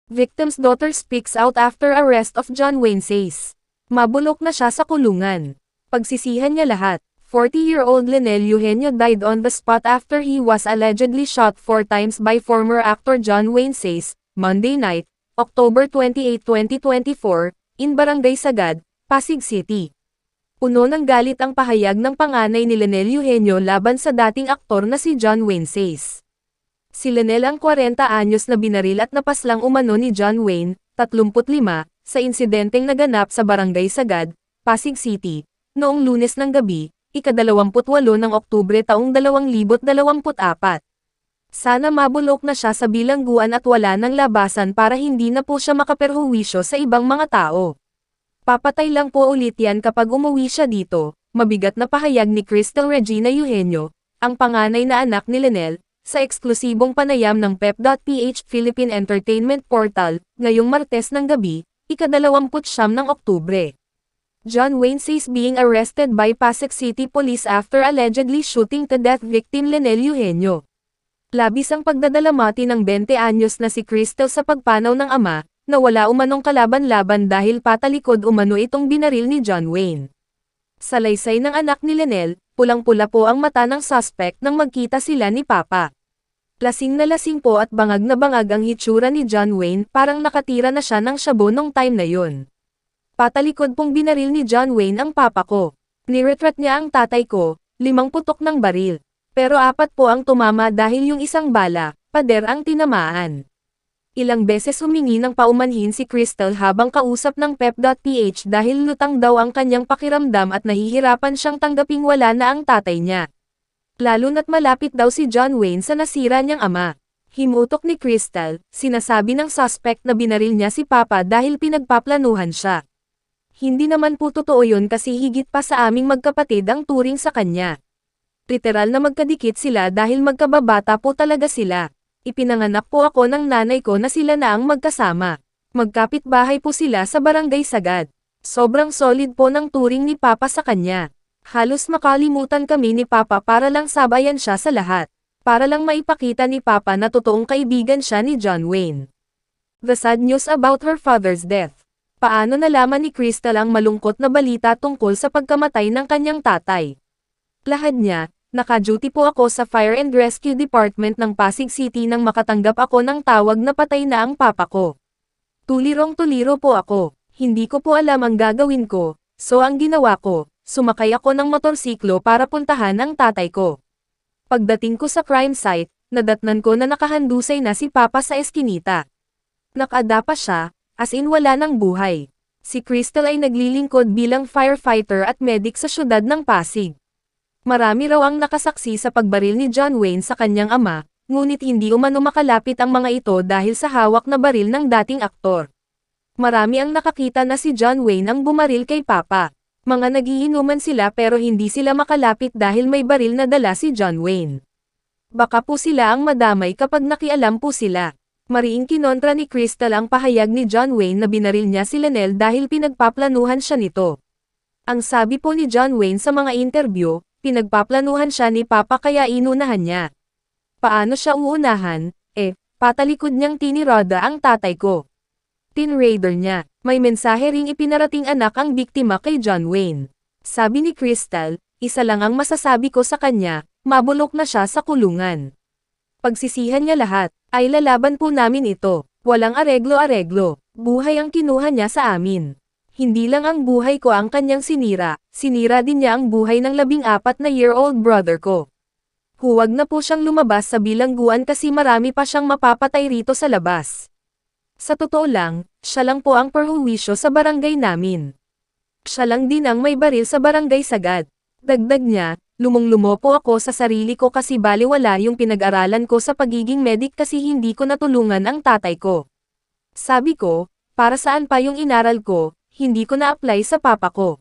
Victim's daughter speaks out after arrest of John Wayne says. Mabulok na siya sa kulungan. Pagsisihan niya lahat. 40-year-old Lynel Eugenio died on the spot after he was allegedly shot 4 times by former actor John Wayne says, Monday night, October 28, 2024, in Barangay Sagad, Pasig City. Puno ng galit ang pahayag ng panganay ni Lynel Eugenio laban sa dating aktor na si John Wayne says. Si Lynel ang 40 anyos na binaril at napaslang umano ni John Wayne, 35, sa insidenteng naganap sa Barangay Sagad, Pasig City, noong Lunes ng gabi, ika-28 ng Oktubre taong 2024. Sana mabulok na siya sa bilangguan at wala ng labasan para hindi na po siya makaperhuwisyo sa ibang mga tao. Papatay lang po ulit yan kapag umuwi siya dito, mabigat na pahayag ni Crystal Regina Eugenio, ang panganay na anak ni Lynel, sa eksklusibong panayam ng Pep.ph Philippine Entertainment Portal, ngayong Martes ng gabi, ika-29 ng Oktubre. John Wayne says being arrested by Pasig City Police after allegedly shooting to death victim Lynel Eugenio. Labis ang pagdadalamati ng 20 anyos na si Crystal sa pagpanaw ng ama, na wala umanong kalaban-laban dahil patalikod umano itong binaril ni John Wayne. Sa laysay ng anak ni Lynel, pulang-pula po ang mata ng suspect nang magkita sila ni Papa. Lasing na lasing po at bangag na bangag ang hitsura ni John Wayne, parang nakatira na siya ng shabu nung time na yun. Patalikod pong binaril ni John Wayne ang papa ko. Niretrat niya ang tatay ko, 5 putok ng baril. Pero 4 po ang tumama dahil yung isang bala, pader ang tinamaan. Ilang beses humingi ng paumanhin si Crystal habang kausap ng Pep.ph dahil lutang daw ang kanyang pakiramdam at nahihirapan siyang tanggaping wala na ang tatay niya. Lalo na't malapit daw si John Wayne sa nasira niyang ama. Himutok ni Crystal, sinasabi ng suspect na binaril niya si Papa dahil pinagpaplanuhan siya. Hindi naman po totoo yun kasi higit pa sa aming magkapatid ang turing sa kanya. Literal na magkadikit sila dahil magkababata po talaga sila. Ipinanganak po ako ng nanay ko na sila na ang magkasama. Magkapit-bahay po sila sa Barangay Sagad. Sobrang solid po ng turing ni Papa sa kanya. Halos makalimutan kami ni Papa para lang sabayan siya sa lahat. Para lang maipakita ni Papa na totoong kaibigan siya ni John Wayne. The sad news about her father's death. Paano nalaman ni Crystal ang malungkot na balita tungkol sa pagkamatay ng kanyang tatay? Lahad niya, naka-duty po ako sa Fire and Rescue Department ng Pasig City nang makatanggap ako ng tawag na patay na ang papa ko. Tulirong-tuliro po ako, hindi ko po alam ang gagawin ko, so ang ginawa ko, sumakay ako ng motorsiklo para puntahan ang tatay ko. Pagdating ko sa crime site, nadatnan ko na nakahandusay na si Papa sa eskinita. Nakadapa siya, as in wala ng buhay. Si Crystal ay naglilingkod bilang firefighter at medic sa syudad ng Pasig. Marami raw ang nakasaksi sa pagbaril ni John Wayne sa kanyang ama, ngunit hindi umano makalapit ang mga ito dahil sa hawak na baril ng dating aktor. Marami ang nakakita na si John Wayne ang bumaril kay Papa. Mga nagiinuman sila pero hindi sila makalapit dahil may baril na dala si John Wayne. Baka po sila ang madamay kapag nakialam po sila. Mariing kinontra ni Crystal ang pahayag ni John Wayne na binaril niya si Lynel dahil pinagpaplanuhan siya nito. Ang sabi po ni John Wayne sa mga interview, pinagpaplanuhan siya ni Papa kaya inunahan niya. Paano siya uunahan? Patalikod niyang tinirada ang tatay ko. Tinraider niya. May mensahe ring ipinarating anak ang biktima kay John Wayne. Sabi ni Crystal, isa lang ang masasabi ko sa kanya, mabulok na siya sa kulungan. Pagsisihan niya lahat, ay lalaban po namin ito. Walang areglo-areglo. Buhay ang kinuha niya sa amin. Hindi lang ang buhay ko ang kanyang sinira din niya ang buhay ng 14-year-old brother ko. Huwag na po siyang lumabas sa bilangguan kasi marami pa siyang mapapatay rito sa labas. Sa totoo lang, siya lang po ang perhuwisyo sa barangay namin. Siya lang din ang may baril sa Barangay Sagad. Dagdag niya, lumong-lumo po ako sa sarili ko kasi baliwala yung pinag-aralan ko sa pagiging medic kasi hindi ko natulungan ang tatay ko. Sabi ko, para saan pa yung inaral ko, hindi ko na-apply sa papa ko.